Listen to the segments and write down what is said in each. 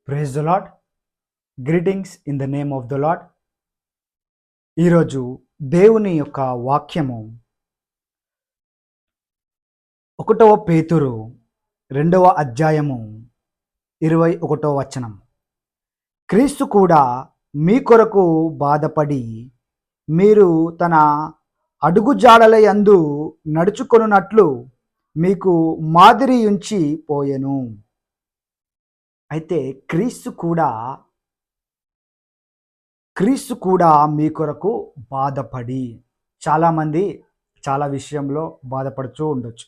Praise the Lord. Greetings in the name of the Lord. ఈరోజు దేవుని యొక్క వాక్యము 1 పేతురు 2వ అధ్యాయము 21వ వచనం. క్రీస్తు కూడా మీ కొరకు బాధపడి మీరు తన అడుగుజాడల యందు నడుచుకొనున్నట్లు మీకు మాదిరి ఉంచి పోయెను. అయితే క్రీస్తు కూడా మీ కొరకు బాధపడి, చాలామంది చాలా విషయంలో బాధపడుతూ ఉండొచ్చు.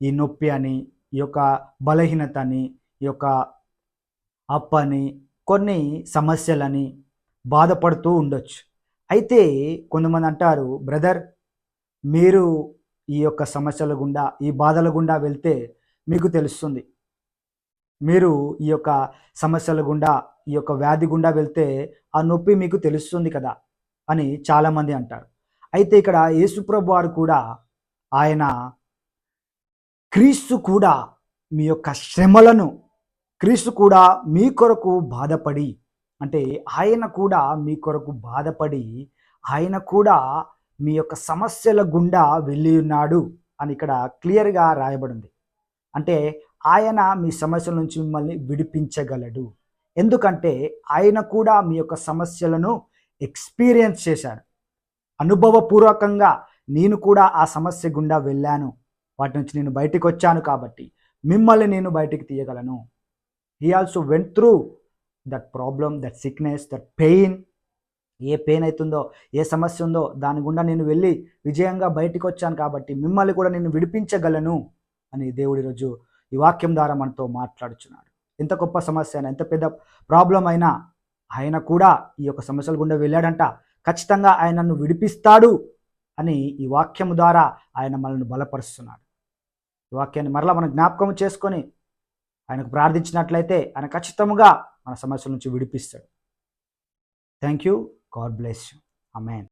ఈ నొప్పి అని, ఈ యొక్క బలహీనత అని, ఈ యొక్క అప్పని, కొన్ని సమస్యలని బాధపడుతూ ఉండొచ్చు. అయితే కొంతమంది అంటారు, బ్రదర్ మీరు ఈ యొక్క సమస్యల గుండా, ఈ బాధల గుండా వెళ్తే మీకు తెలుస్తుంది, మీరు ఈ యొక్క సమస్యల గుండా, ఈ యొక్క వ్యాధి గుండా వెళ్తే ఆ నొప్పి మీకు తెలుస్తుంది కదా అని చాలామంది అంటారు. అయితే ఇక్కడ యేసుప్రభు వారు కూడా, ఆయన క్రీస్తు కూడా మీ యొక్క శ్రమలను, క్రీస్తు కూడా మీ కొరకు బాధపడి, అంటే ఆయన కూడా మీ కొరకు బాధపడి, ఆయన కూడా మీ యొక్క సమస్యల గుండా వెళ్ళి ఉన్నాడు అని ఇక్కడ క్లియర్గా రాయబడింది. అంటే ఆయన మీ సమస్యల నుంచి మిమ్మల్ని విడిపించగలడు. ఎందుకంటే ఆయన కూడా మీ యొక్క సమస్యలను ఎక్స్పీరియన్స్ చేశాడు. అనుభవపూర్వకంగా నేను కూడా ఆ సమస్య గుండా వెళ్ళాను, వాటి నుంచి నేను బయటికి వచ్చాను, కాబట్టి మిమ్మల్ని నేను బయటికి తీయగలను. He also went through that problem, that sickness, that pain. ఏ పెయిన్ అవుతుందో, ఏ సమస్య ఉందో దాని గుండా నేను వెళ్ళి విజయంగా బయటికి వచ్చాను, కాబట్టి మిమ్మల్ని కూడా నేను విడిపించగలను అని దేవుడు ఈరోజు ఈ వాక్యం ద్వారా మనతో మాట్లాడుచున్నాడు. ఎంత గొప్ప సమస్య అయినా, ఎంత పెద్ద ప్రాబ్లం అయినా ఆయన కూడా ఈ యొక్క సమస్యల గుండా వెళ్ళాడంట. ఖచ్చితంగా ఆయన నన్ను విడిపిస్తాడు అని ఈ వాక్యము ద్వారా ఆయన మనల్ని బలపరుస్తున్నాడు. ఈ వాక్యాన్ని మరలా మనం జ్ఞాపకం చేసుకొని ఆయనకు ప్రార్థించినట్లయితే ఆయన ఖచ్చితంగా మన సమస్యల నుంచి విడిపిస్తాడు. Thank you. God bless you. Amen.